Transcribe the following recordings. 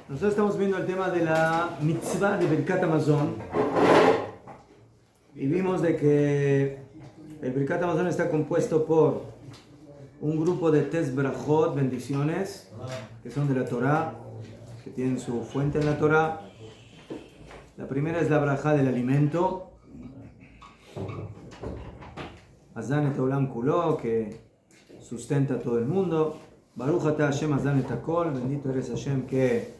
nosotros estamos viendo el tema de la mitzvah de Birkat Hamazon y vimos de que el Birkat Hamazon está compuesto por un grupo de tes brajot, bendiciones, que son de la Torah, que tienen su fuente en la Torah. La primera es la brajá del alimento, Hazan et Olam Kulo, que sustenta a todo el mundo. Baruch atah Hashem Hazan et Hakol, bendito eres Hashem que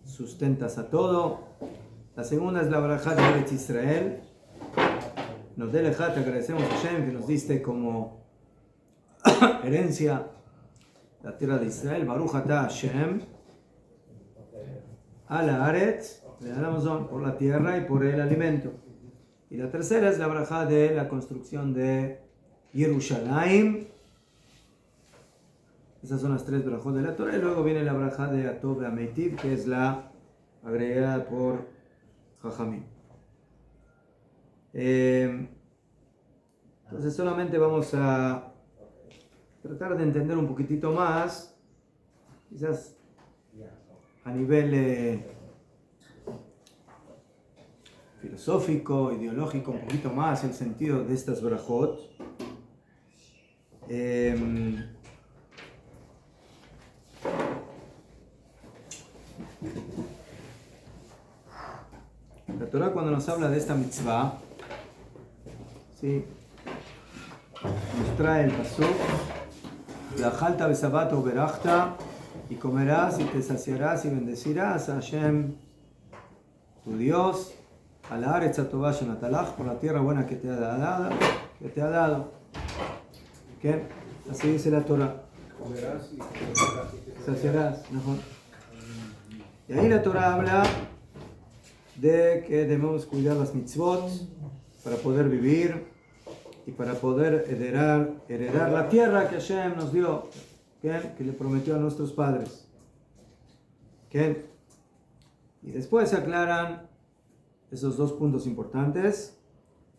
sustentas a todo. La segunda es la brajá de Eretz Israel. Nos dé lejat, agradecemos a Hashem que nos diste como herencia la tierra de Israel. Baruch atah Hashem a la Aretz, le damos por la tierra y por el alimento. Y la tercera es la brajá de la construcción de Yerushalayim. Esas son las tres brajot de la Torah. Y luego viene la brajá de Atov Ve'Ameitiv, que es la agregada por Jajamim. Entonces solamente vamos a tratar de entender un poquitito más, quizás a nivel filosófico, ideológico, un poquito más el sentido de estas brajot. La Torah, cuando nos habla de esta mitzvah, ¿sí?, nos trae el pasuk Ve'achalta besabat uberachta, y comerás y te saciarás y bendecirás a Hashem tu Dios, a la Aretz Hatová shenatalach, por la tierra buena que te ha dado. ¿Qué? Así dice la Torah. Comerás y te saciarás. Mejor. Y ahí la Torah habla de que debemos cuidar las mitzvot para poder vivir y para poder heredar la tierra que Hashem nos dio, que le prometió a nuestros padres. Y después se aclaran esos dos puntos importantes,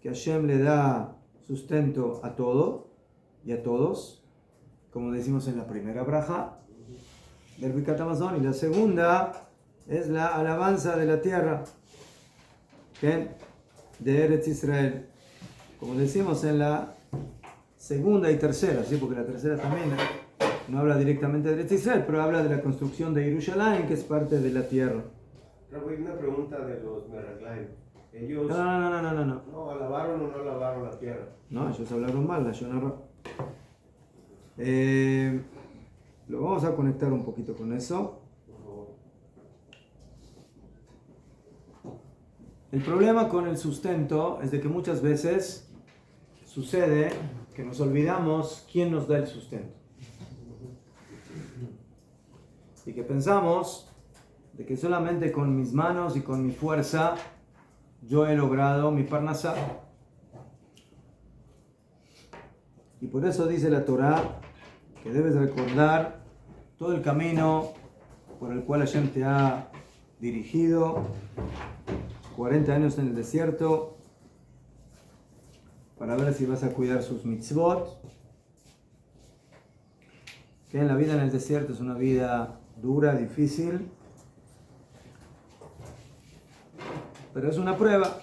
que Hashem le da sustento a todo y a todos, como decimos en la primera braja del Birkat Hamazon, y la segunda es la alabanza de la tierra, de Eretz Israel, como decimos en la segunda y tercera, ¿sí? Porque la tercera también no habla directamente de Eretz Israel, pero habla de la construcción de Yerushalayim, que es parte de la tierra. Hay una pregunta de los Meraglaim. Ellos No. no alabaron o no alabaron la tierra. No, ellos hablaron mal, la Shonara. Lo vamos a conectar un poquito con eso. El problema con el sustento es de que muchas veces sucede que nos olvidamos quién nos da el sustento. Y que pensamos de que solamente con mis manos y con mi fuerza yo he logrado mi parnasá. Y por eso dice la Torah que debes recordar todo el camino por el cual Hashem te ha dirigido, 40 años en el desierto, para ver si vas a cuidar sus mitzvot. Que en la vida en el desierto es una vida dura, difícil, pero es una prueba.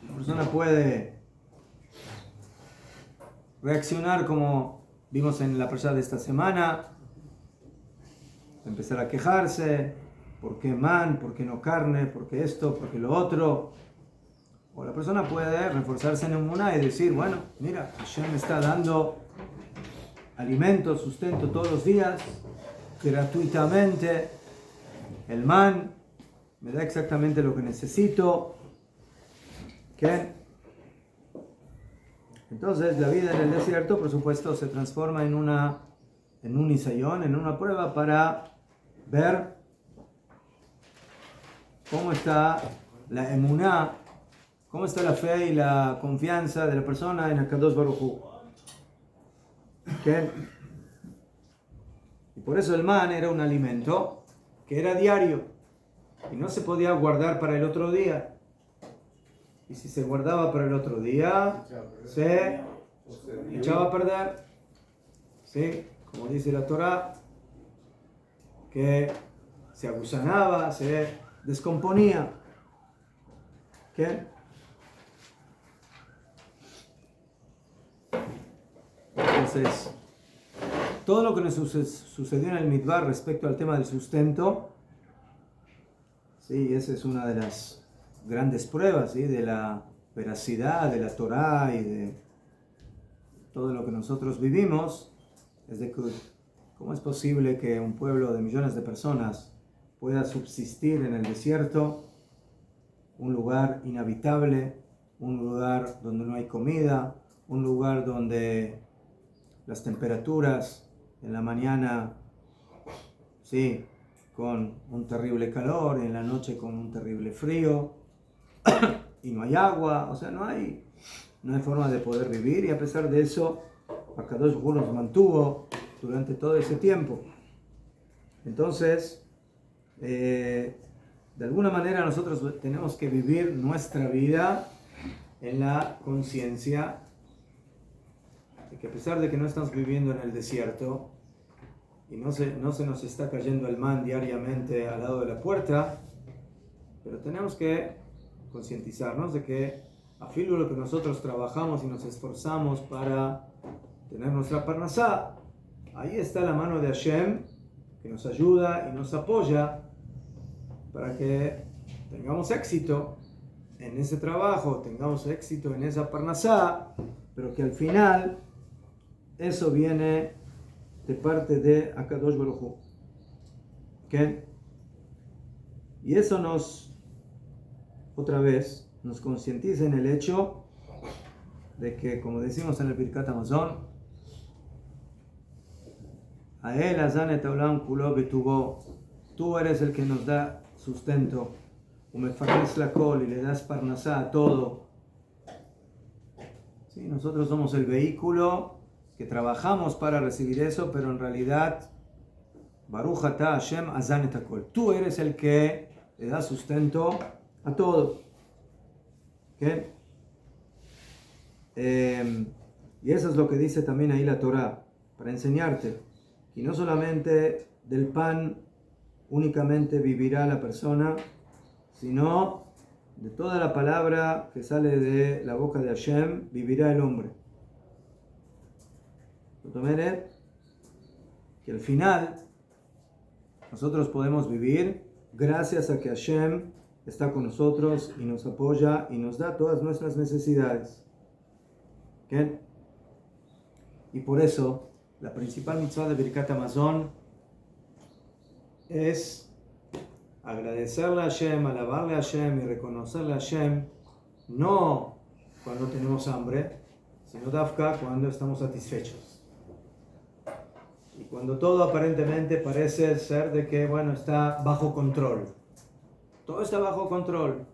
La persona puede reaccionar como vimos en la parashá de esta semana, empezar a quejarse, ¿por qué man? ¿Por qué no carne? ¿Por qué esto? ¿Por qué lo otro? O la persona puede reforzarse en emuná y decir, bueno, mira, Hashem me está dando alimento, sustento todos los días, gratuitamente, el man me da exactamente lo que necesito. Entonces la vida en el desierto, por supuesto, se transforma en un nisayón, en una prueba para ver cómo está la emuná, cómo está la fe y la confianza de la persona en HaKadosh Baruj Hu. Y por eso el man era un alimento que era diario y no se podía guardar para el otro día. Y si se guardaba para el otro día, se echaba a perder. ¿Sí? Como dice la Torah, que se agusanaba, se descomponía. ¿Qué? Entonces, todo lo que nos sucedió en el Midbar respecto al tema del sustento, sí, esa es una de las grandes pruebas, ¿sí?, de la veracidad de la Torá y de todo lo que nosotros vivimos. Es de que, ¿cómo es posible que un pueblo de millones de personas pueda subsistir en el desierto, un lugar inhabitable, un lugar donde no hay comida, un lugar donde las temperaturas en la mañana, sí, con un terrible calor, y en la noche con un terrible frío, y no hay agua, o sea, no hay forma de poder vivir, y a pesar de eso, Akadosh Baruj Hu nos mantuvo durante todo ese tiempo. Entonces, de alguna manera nosotros tenemos que vivir nuestra vida en la conciencia de que a pesar de que no estamos viviendo en el desierto y no se nos está cayendo el man diariamente al lado de la puerta, pero tenemos que concientizarnos de que a filo lo que nosotros trabajamos y nos esforzamos para tener nuestra parnasá, ahí está la mano de Hashem que nos ayuda y nos apoya para que tengamos éxito en ese trabajo, tengamos éxito en esa parnasá, pero que al final eso viene de parte de Akadosh Baruj Hu. ¿Okay? Y eso otra vez, nos concientiza en el hecho de que, como decimos en el Birkat Hamazon, a él azan et haolam kulo betuvo, tú eres el que nos da sustento, umefarnes la kol, y le das parnasá a todo. ¿Sí? Nosotros somos el vehículo que trabajamos para recibir eso, pero en realidad, Baruch ata Hashem azan et hakol, tú eres el que le da sustento a todo. ¿Okay? Y eso es lo que dice también ahí la Torá, para enseñarte que no solamente del pan únicamente vivirá la persona, sino de toda la palabra que sale de la boca de Hashem vivirá el hombre. Que al final nosotros podemos vivir gracias a que Hashem está con nosotros y nos apoya y nos da todas nuestras necesidades. ¿Okay? Y por eso la principal mitzvah de Birkat Hamazon es agradecerle a Hashem, alabarle a Hashem y reconocerle a Hashem, no cuando tenemos hambre, sino dafka cuando estamos satisfechos. Y cuando todo aparentemente parece ser de que, bueno, está bajo control. Todo está bajo control.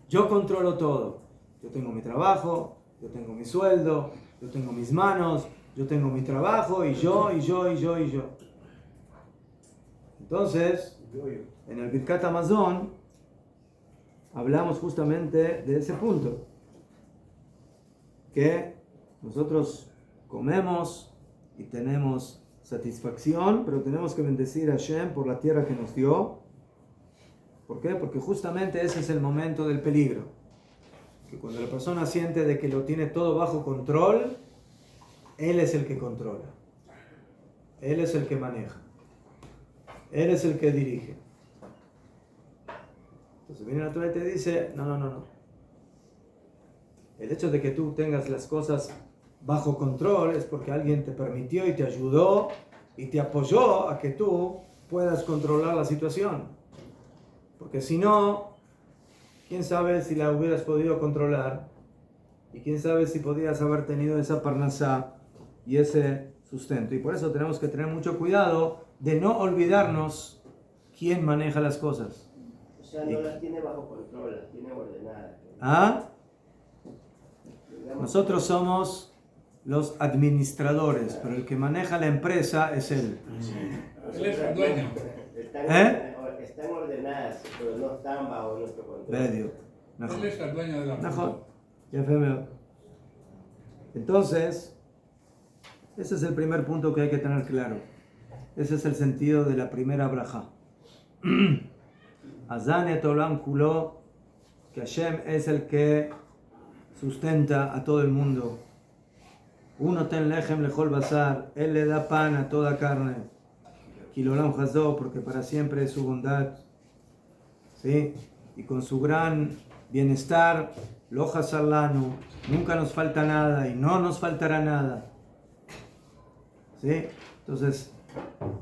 Yo controlo todo. Yo tengo mi trabajo, yo tengo mi sueldo, yo tengo mis manos, yo tengo mi trabajo, y yo. Entonces, en el Birkat Hamazon hablamos justamente de ese punto. Que nosotros comemos y tenemos satisfacción, pero tenemos que bendecir a Hashem por la tierra que nos dio. ¿Por qué? Porque justamente ese es el momento del peligro. Que cuando la persona siente de que lo tiene todo bajo control, Él es el que controla. Él es el que maneja. Él es el que dirige. Entonces viene la Torá y te dice, no. El hecho de que tú tengas las cosas bajo control es porque alguien te permitió y te ayudó y te apoyó a que tú puedas controlar la situación. Porque si no, quién sabe si la hubieras podido controlar, y quién sabe si podías haber tenido esa parnasá y ese sustento. Y por eso tenemos que tener mucho cuidado de no olvidarnos quién maneja las cosas. O sea, no las tiene bajo control, las tiene ordenadas. ¿Ah? Nosotros somos los administradores, pero el que maneja la empresa es él. Él es el dueño. Están ordenadas, pero no están bajo nuestro control. Él es el dueño de la empresa. Entonces, ese es el primer punto que hay que tener claro. Ese es el sentido de la primera brajá. Azan et olam kulo, que Hashem es el que sustenta a todo el mundo. Uno ten lechem lechol basar, Él le da pan a toda carne. Kilolam hazó, porque para siempre es su bondad. ¿Sí? Y con su gran bienestar, lo hazarlanu, nunca nos falta nada y no nos faltará nada. ¿Sí? Entonces,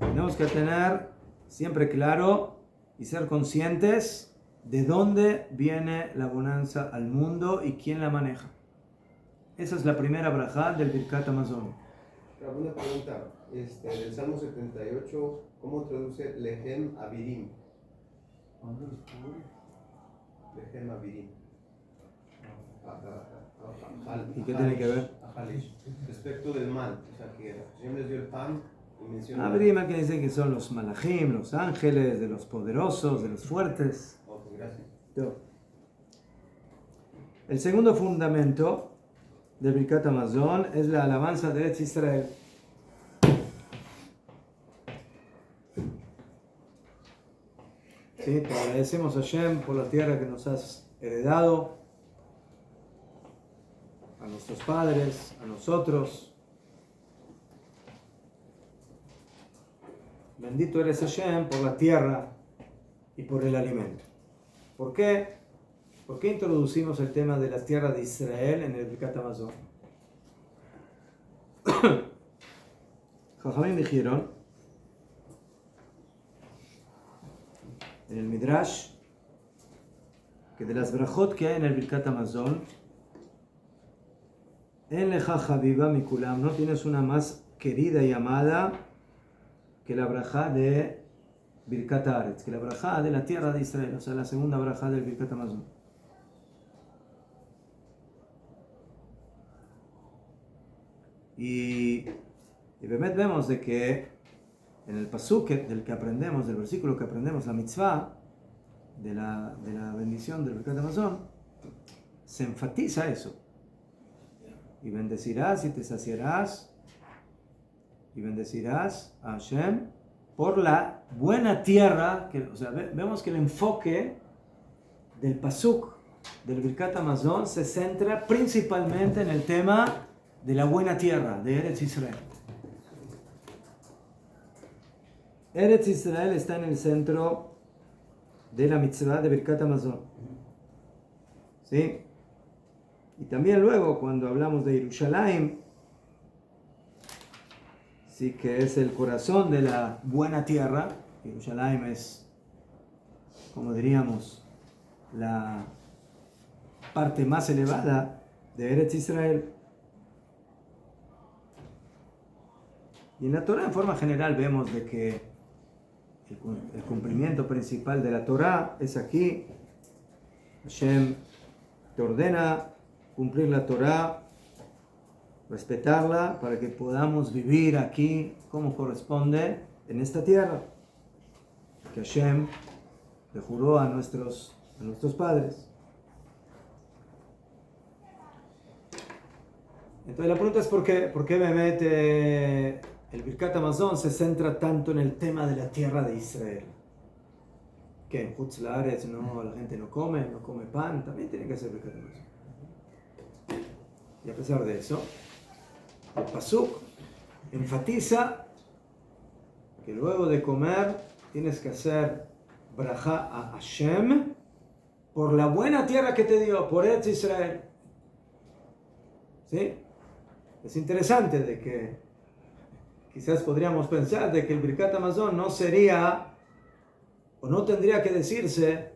tenemos que tener siempre claro y ser conscientes de dónde viene la bonanza al mundo y quién la maneja. Esa es la primera brajá del Birkat Hamazon. Una pregunta, del Salmo 78, ¿cómo traduce Lehem Avirim? Lehem Avirim. ¿Y qué tiene que ver? Respecto del mal, o sea que Hashem les dio el pan y menciona... Avirim que dicen que son los malachim, los ángeles, de los poderosos, de los fuertes. Ok, gracias. El segundo fundamento del Birkat Hamazon es la alabanza de Eretz Israel. ¿Sí? Te agradecemos a Hashem por la tierra que nos has heredado, a nuestros padres, a nosotros. Bendito eres Hashem por la tierra y por el alimento. ¿Por qué? ¿Por qué introducimos el tema de la tierra de Israel en el Birkat Hamazon? Jajamim dijeron en el Midrash que de las brajot que hay en el Birkat Hamazon, en leja habiba mikulam, no tienes una más querida y amada que la brajá de Birkat Haaretz, que la brajá de la tierra de Israel, o sea, la segunda brajá del Birkat Hamazon. Y vemos de que en el pasuk del que aprendemos, del versículo que aprendemos, la mitzvah de la bendición del Birkat Hamazon, se enfatiza eso. Y bendecirás y te saciarás y bendecirás a Hashem por la buena tierra. O sea, vemos que el enfoque del pasuk del Birkat Hamazon se centra principalmente en el tema de la buena tierra, de Eretz Israel. Eretz Israel está en el centro de la mitzvah de Birkat Hamazon. ¿Sí? Y también luego, cuando hablamos de Jerusalén, sí que es el corazón de la buena tierra. Jerusalén es, como diríamos, la parte más elevada de Eretz Israel. Y en la Torah, en forma general, vemos de que el cumplimiento principal de la Torah es aquí. Hashem te ordena cumplir la Torah, respetarla, para que podamos vivir aquí como corresponde en esta tierra que Hashem le juró a nuestros padres. Entonces la pregunta es ¿por qué me mete el Birkat Hamazon se centra tanto en el tema de la tierra de Israel? Que en Hutz Laaretz la gente no come pan, también tiene que ser Birkat Hamazon. Y a pesar de eso, el pasuk enfatiza que luego de comer tienes que hacer brajá a Hashem por la buena tierra que te dio, por Eretz Israel. ¿Sí? Es interesante de que quizás podríamos pensar de que el Birkat Hamazon no sería o no tendría que decirse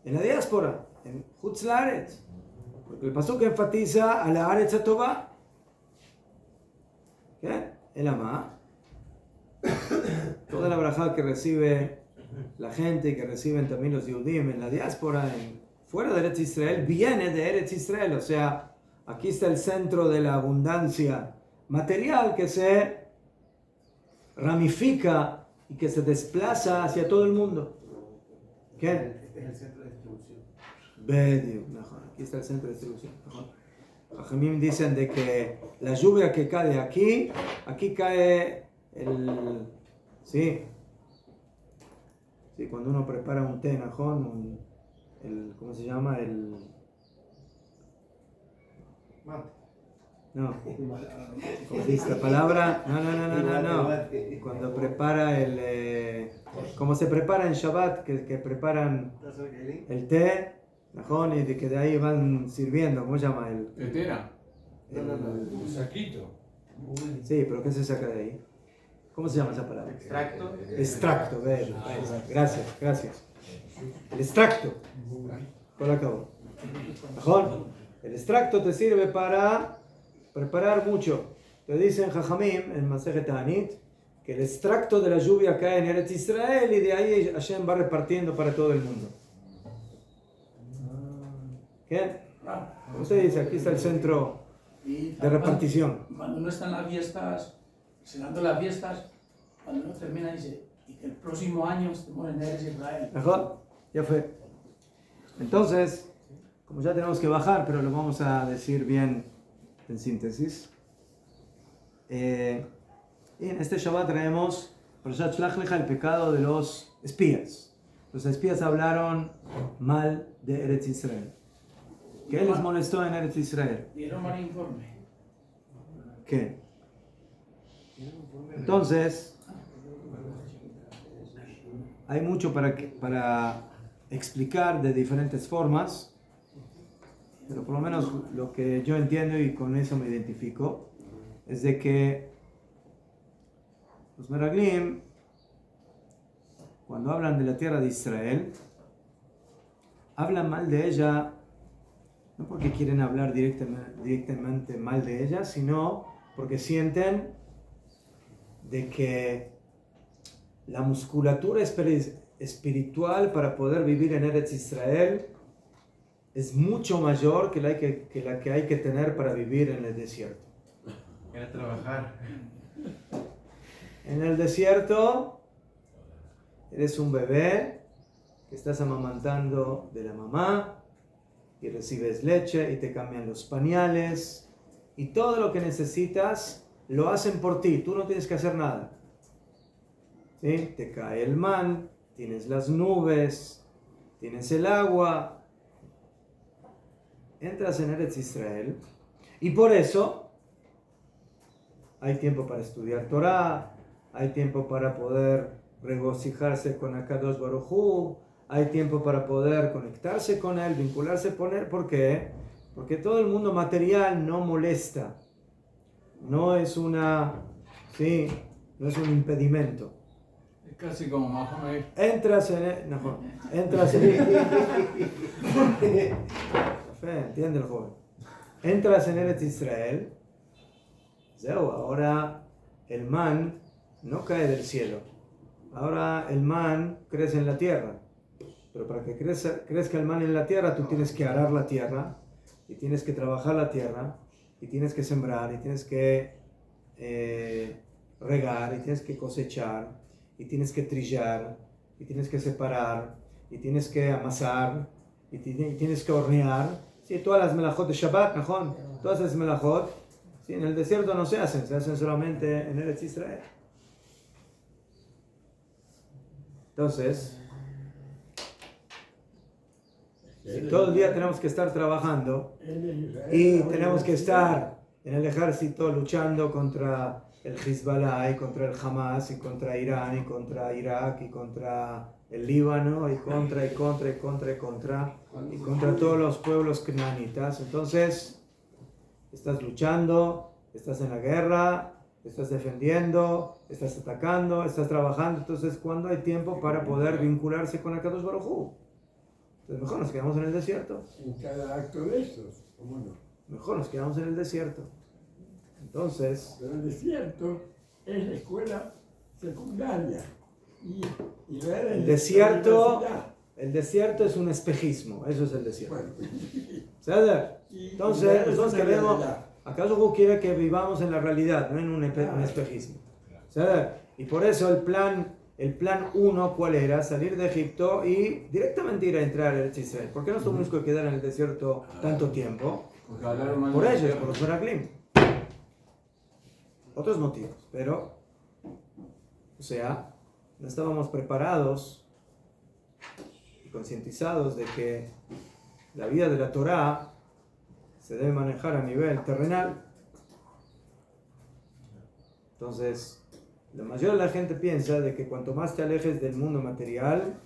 en la diáspora, en Hutz Laaretz, porque el pasuk enfatiza a la Haaretz HaTová. ¿Qué? El Amá. Toda la brajá que recibe la gente, que reciben también los Yehudim en la diáspora, fuera de Eretz Israel, viene de Eretz Israel. O sea, aquí está el centro de la abundancia material que se ramifica y que se desplaza hacia todo el mundo. ¿Qué? Es el centro de distribución. Aquí está el centro de distribución. Jajamim dicen de que la lluvia que cae aquí cae Sí. Sí, cuando uno prepara un té, najón, ¿cómo se llama? Mate. No. ¿Cómo dice la palabra? No. Cuando prepara como se prepara en Shabbat, que preparan el té, najón, y que de ahí van sirviendo, ¿cómo se llama? Tetera. No. Un saquito. Sí, pero ¿qué se saca de ahí? ¿Cómo se llama esa palabra? Extracto. Extracto, gracias. El extracto. Por acabo. Mejor. El extracto te sirve para preparar mucho. Te dicen Jajamim en Masejet Ta'anit que el extracto de la lluvia cae en Eretz Israel y de ahí Hashem va repartiendo para todo el mundo. ¿Qué? Usted dice, aquí está el centro de repartición. Cuando uno está en las fiestas, cenando las fiestas, cuando uno termina dice, y que el próximo año estemos en Eretz Israel. Mejor, ya fue. Entonces, como ya tenemos que bajar, pero lo vamos a decir bien en síntesis. Y en este Shabbat traemos Parashat Shlach Lecha, el pecado de los espías. Los espías hablaron mal de Eretz Israel. ¿Qué les molestó en Eretz Israel? Dieron mal informe. ¿Qué? Entonces, hay mucho para explicar de diferentes formas, pero por lo menos lo que yo entiendo y con eso me identifico, es de que los Meraglim, cuando hablan de la tierra de Israel, hablan mal de ella, no porque quieren hablar directamente mal de ella, sino porque sienten de que la musculatura espiritual para poder vivir en Eretz Israel es mucho mayor que la que hay que tener para vivir en el desierto. Era trabajar. En el desierto eres un bebé que estás amamantando de la mamá y recibes leche y te cambian los pañales y todo lo que necesitas lo hacen por ti, tú no tienes que hacer nada. ¿Sí? Te cae el man, tienes las nubes, tienes el agua, entras en Eretz Israel y por eso hay tiempo para estudiar Torah, hay tiempo para poder regocijarse con Akadosh Baruj Hu, hay tiempo para poder conectarse con él, vincularse con él. ¿Por qué? Porque todo el mundo material no molesta, no es un impedimento. Es casi como Mahomet. Entras en entiende el joven. Entras en Eretz Israel. Ahora el man no cae del cielo. Ahora el man crece en la tierra. Pero para que crezca el man en la tierra, tú tienes que arar la tierra, y tienes que trabajar la tierra, y tienes que sembrar, y tienes que regar, y tienes que cosechar, y tienes que trillar, y tienes que separar, y tienes que amasar, y tienes que hornear. Sí, todas las melajot de Shabbat, ¿no? Todas esas melajot, sí, en el desierto no se hacen solamente en Eretz Israel. Entonces, si todo el día tenemos que estar trabajando y tenemos que estar en el ejército luchando contra el Hezbollah y contra el Hamas y contra Irán y contra Irak y contra el Líbano y contra todos los pueblos canaanitas, entonces estás luchando, estás en la guerra, estás defendiendo, estás atacando, estás trabajando. Entonces, ¿cuándo hay tiempo para poder vincularse con Akadosh Baruj Hu? Entonces, mejor nos quedamos en el desierto. En cada acto de estos, ¿cómo no? Mejor nos quedamos en el desierto. Entonces, Pero el desierto es la escuela secundaria. Y el desierto es un espejismo. Eso es el desierto. Bueno, Entonces queremos... ¿Acaso Hu quiere que vivamos en la realidad, no en un espejismo? Y por eso el plan 1, ¿cuál era? Salir de Egipto y directamente ir a entrar a Israel. ¿Por qué nos tuvimos que quedar en el desierto tanto tiempo? Por ellos, por los Meraglim. Otros motivos, pero, o sea, no estábamos preparados y concientizados de que la vida de la Torá se debe manejar a nivel terrenal. Entonces, la mayoría de la gente piensa de que cuanto más te alejes del mundo material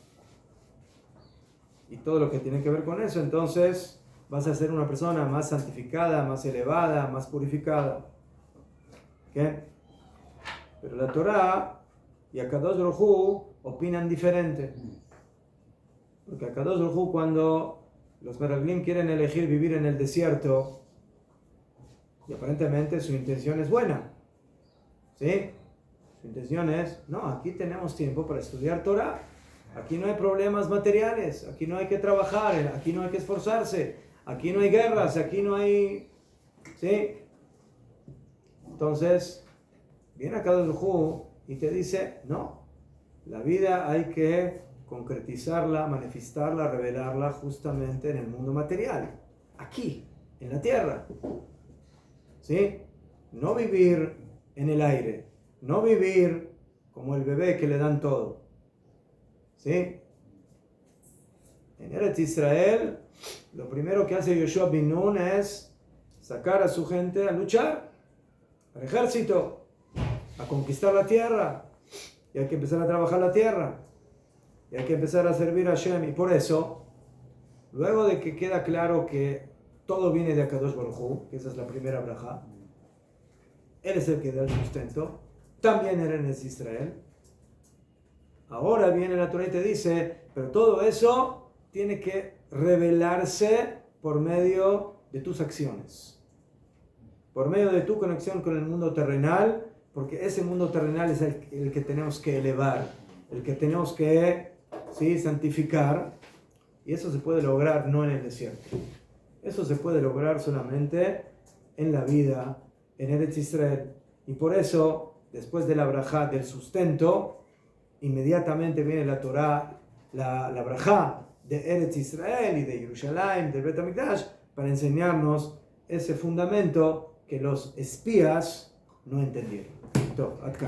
y todo lo que tiene que ver con eso, entonces vas a ser una persona más santificada, más elevada, más purificada. ¿Qué? Pero la Torá y Akadosh Baruj Hu opinan diferente. Porque Akadosh Baruj Hu, cuando los meraglim quieren elegir vivir en el desierto, y aparentemente su intención es buena, ¿sí? Su intención es, no, aquí tenemos tiempo para estudiar Torah, aquí no hay problemas materiales, aquí no hay que trabajar, aquí no hay que esforzarse, aquí no hay guerras, aquí no hay... ¿Sí? Entonces, viene acá del Hu y te dice, no, la vida hay que concretizarla, manifestarla, revelarla justamente en el mundo material, aquí, en la tierra. ¿Sí? No vivir en el aire, no vivir como el bebé que le dan todo. ¿Sí? En Eretz Israel, lo primero que hace Yoshua bin Nun es sacar a su gente a luchar, al ejército, a conquistar la tierra. Y hay que empezar a trabajar la tierra. Y hay que empezar a servir a Hashem. Y por eso, luego de que queda claro que todo viene de Akadosh Baruj Hu, que esa es la primera braja, Él es el que da el sustento, también Eretz Israel. Ahora viene la Torah y te dice, pero todo eso tiene que revelarse por medio de tus acciones, por medio de tu conexión con el mundo terrenal, porque ese mundo terrenal es el que tenemos que elevar, el que tenemos que, ¿sí?, santificar, y eso se puede lograr no en el desierto, eso se puede lograr solamente en la vida, en Eretz Israel. Y por eso, después de la brajá del sustento, inmediatamente viene la Torah, la brajá de Eretz Israel y de Jerusalén, del Bet HaMikdash, para enseñarnos ese fundamento que los espías no entendieron. Entonces, acá.